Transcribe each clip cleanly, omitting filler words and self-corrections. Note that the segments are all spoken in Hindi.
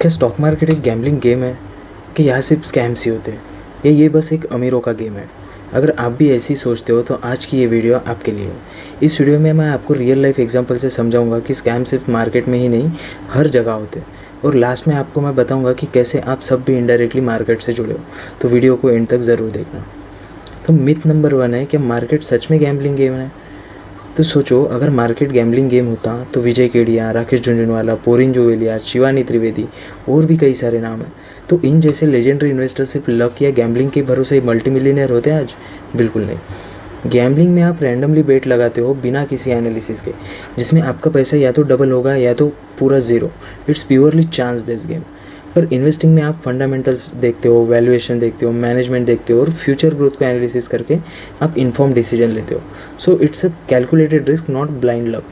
क्या स्टॉक मार्केट एक गैम्बलिंग गेम है कि यहाँ सिर्फ स्कैम्स ही होते हैं या ये बस एक अमीरों का गेम है? अगर आप भी ऐसे ही सोचते हो तो आज की ये वीडियो आपके लिए है। इस वीडियो में मैं आपको रियल लाइफ एग्जांपल से समझाऊंगा कि स्कैम सिर्फ मार्केट में ही नहीं, हर जगह होते हैं। और लास्ट में आपको मैं बताऊंगा कि कैसे आप सब भी इनडायरेक्टली मार्केट से जुड़े हो। तो वीडियो को एंड तक ज़रूर देखना। तो मिथ नंबर 1 है कि मार्केट सच में गैम्बलिंग गेम है। तो सोचो, अगर मार्केट गैम्बलिंग गेम होता तो विजय केडिया, राकेश झुनझुनवाला, पोरिन जोवेलिया, शिवानी त्रिवेदी और भी कई सारे नाम हैं। तो इन जैसे लेजेंडरी इन्वेस्टर सिर्फ लक या गैम्बलिंग के भरोसे मल्टी मिलियनर होते हैं आज? बिल्कुल नहीं। गैम्बलिंग में आप रैंडमली बेट लगाते हो बिना किसी एनालिसिस के, जिसमें आपका पैसा या तो डबल होगा या तो पूरा zero. It's purely chance based game. पर इन्वेस्टिंग में आप फंडामेंटल्स देखते हो, वैल्यूएशन देखते हो, मैनेजमेंट देखते हो और फ्यूचर ग्रोथ को एनालिसिस करके आप इन्फॉर्म डिसीजन लेते हो। So it's a calculated risk, not blind luck.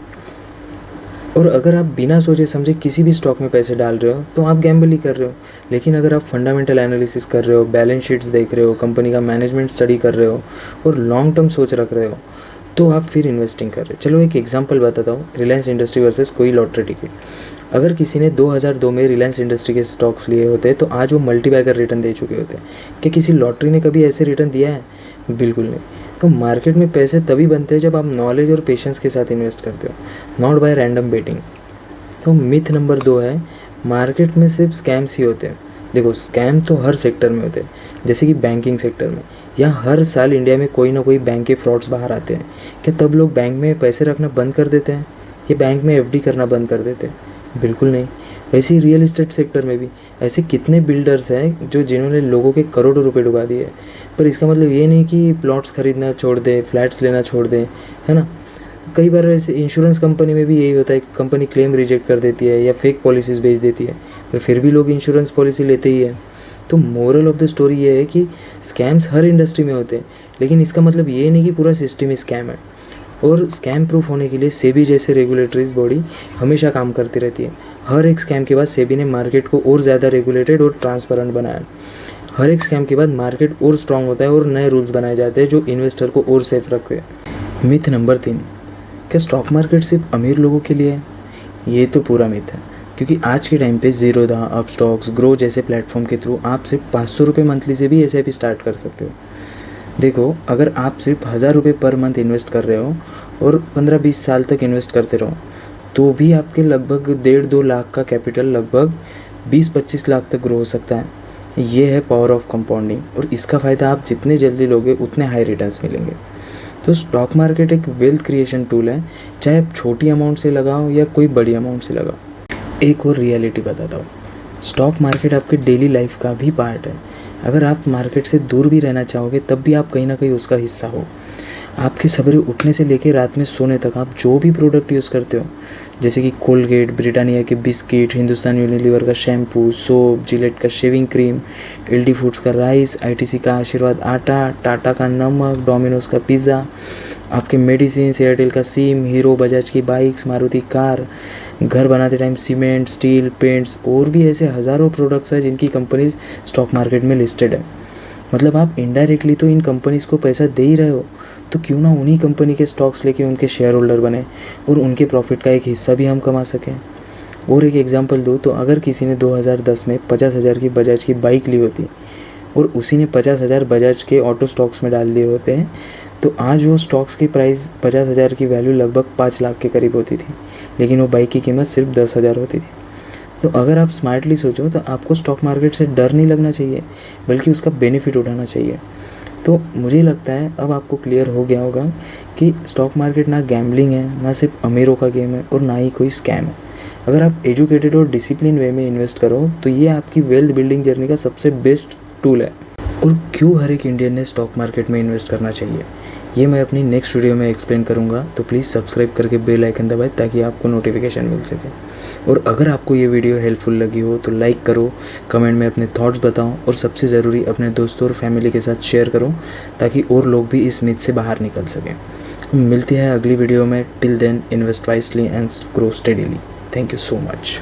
और अगर आप बिना सोचे समझे किसी भी स्टॉक में पैसे डाल रहे हो तो आप गैम्बल ही कर रहे हो। लेकिन अगर आप फंडामेंटल एनालिसिस कर रहे हो, बैलेंस शीट्स देख रहे हो, कंपनी का मैनेजमेंट स्टडी कर रहे हो और लॉन्ग टर्म सोच रख रहे हो, तो आप फिर इन्वेस्टिंग कर रहे हो। चलो एक एग्जांपल बताता हूँ, रिलायंस इंडस्ट्री वर्सेस कोई लॉटरी टिकट। अगर किसी ने 2002 में रिलायंस इंडस्ट्री के स्टॉक्स लिए होते तो आज वो मल्टीबैगर रिटर्न दे चुके होते। क्या किसी लॉटरी ने कभी ऐसे रिटर्न दिया है? बिल्कुल नहीं। तो मार्केट में पैसे तभी बनते हैं जब आप नॉलेज और पेशेंस के साथ इन्वेस्ट करते हो, नॉट बाय रैंडम बेटिंग। तो मिथ नंबर 2 है, मार्केट में सिर्फ स्कैम्स ही होते हैं। देखो, स्कैम तो हर सेक्टर में होते हैं, जैसे कि बैंकिंग सेक्टर में। यहाँ हर साल इंडिया में कोई ना कोई बैंक के फ्रॉड्स बाहर आते हैं। क्या तब लोग बैंक में पैसे रखना बंद कर देते हैं या बैंक में एफडी करना बंद कर देते हैं? बिल्कुल नहीं। वैसे ही रियल इस्टेट सेक्टर में भी ऐसे कितने बिल्डर्स हैं जिन्होंने लोगों के करोड़ों रुपए डुबा दिए। पर इसका मतलब ये नहीं कि प्लॉट्स खरीदना छोड़ दें, फ्लैट्स लेना छोड़ दें, है ना। कई बार ऐसे इंश्योरेंस कंपनी में भी यही होता है, कंपनी क्लेम रिजेक्ट कर देती है या फेक पॉलिसीज़ भेज देती है, पर फिर भी लोग इंश्योरेंस पॉलिसी लेते ही हैं। तो मोरल ऑफ द स्टोरी ये है कि स्कैम्स हर इंडस्ट्री में होते हैं, लेकिन इसका मतलब ये नहीं कि पूरा सिस्टम ही स्कैम है। और स्कैम प्रूफ होने के लिए सेबी जैसे रेगुलेटरीज बॉडी हमेशा काम करती रहती है। हर एक स्कैम के बाद सेबी ने मार्केट को और ज़्यादा रेगुलेटेड और ट्रांसपेरेंट बनाया। हर एक स्कैम के बाद मार्केट और स्ट्रांग होता है और नए रूल्स बनाए जाते हैं जो इन्वेस्टर को और सेफ रखते हैं। मिथ नंबर 3, क्या स्टॉक मार्केट सिर्फ अमीर लोगों के लिए है? ये तो पूरा मिथ है, क्योंकि आज के टाइम पे ज़ीरोधा, अपस्टॉक्स, ग्रो जैसे प्लेटफॉर्म के थ्रू आप सिर्फ 500 रुपये मंथली से भी SIP स्टार्ट कर सकते हो। देखो, अगर आप सिर्फ 1000 रुपये पर मंथ इन्वेस्ट कर रहे हो और 15-20 साल तक इन्वेस्ट करते रहो, तो भी आपके लगभग 1.5-2 लाख का कैपिटल लगभग 20-25 लाख तक ग्रो हो सकता है। ये है पावर ऑफ कंपाउंडिंग, और इसका फ़ायदा आप जितने जल्दी लोगे उतने हाई रिटर्न्स मिलेंगे। तो स्टॉक मार्केट एक वेल्थ क्रिएशन टूल है, चाहे आप छोटी अमाउंट से लगाओ या कोई बड़ी अमाउंट से लगाओ। एक और रियलिटी बताता हूँ, स्टॉक मार्केट आपके डेली लाइफ का भी पार्ट है। अगर आप मार्केट से दूर भी रहना चाहोगे तब भी आप कहीं ना कहीं उसका हिस्सा हो। आपके सवेरे उठने से लेकर रात में सोने तक आप जो भी प्रोडक्ट यूज़ करते हो, जैसे कि कोलगेट, ब्रिटानिया के बिस्किट, हिंदुस्तान यूनिलीवर का शैम्पू, सोप, जिलेट का शेविंग क्रीम, LD फूड्स का राइस, ITC का आशीर्वाद आटा, टाटा का नमक, डोमिनोज का पिज़्ज़ा, आपके मेडिसिन, एयरटेल का सिम, हीरो बजाज की बाइक्स, मारुति कार, घर बनाते टाइम सीमेंट, स्टील, पेंट्स और भी ऐसे हज़ारों प्रोडक्ट्स हैं जिनकी कंपनीज स्टॉक मार्केट में लिस्टेड है। मतलब आप इनडायरेक्टली तो इन कंपनीज़ को पैसा दे ही रहे हो, तो क्यों ना उन्हीं कंपनी के स्टॉक्स लेके उनके शेयर होल्डर बने और उनके प्रॉफिट का एक हिस्सा भी हम कमा सकें। और एक एग्जांपल दूँ तो अगर किसी ने 2010 में 50,000 की बजाज की बाइक ली होती और उसी ने 50,000 बजाज के ऑटो स्टॉक्स में डाल दिए होते हैं, तो आज वो स्टॉक्स की प्राइस 50,000 की वैल्यू लगभग 5 लाख के करीब होती थी, लेकिन वो बाइक की कीमत सिर्फ 10,000 होती थी। तो अगर आप स्मार्टली सोचो तो आपको स्टॉक मार्केट से डर नहीं लगना चाहिए, बल्कि उसका बेनिफिट उठाना चाहिए। तो मुझे लगता है अब आपको क्लियर हो गया होगा कि स्टॉक मार्केट ना गैम्बलिंग है, ना सिर्फ अमीरों का गेम है और ना ही कोई स्कैम है। अगर आप एजुकेटेड और डिसिप्लिन वे में इन्वेस्ट करो तो ये आपकी वेल्थ बिल्डिंग जर्नी का सबसे बेस्ट टूल है। और क्यों हर एक इंडियन ने स्टॉक मार्केट में इन्वेस्ट करना चाहिए, ये मैं अपनी नेक्स्ट वीडियो में एक्सप्लेन करूँगा। तो प्लीज़ सब्सक्राइब करके बेल आइकन दबाएं ताकि आपको नोटिफिकेशन मिल सके। और अगर आपको ये वीडियो हेल्पफुल लगी हो तो लाइक करो, कमेंट में अपने थॉट्स बताओ और सबसे ज़रूरी अपने दोस्तों और फैमिली के साथ शेयर करो ताकि और लोग भी इस मिथ से बाहर निकल सकें। मिलते हैं अगली वीडियो में। Till then, invest wisely and grow steadily. Thank you so much.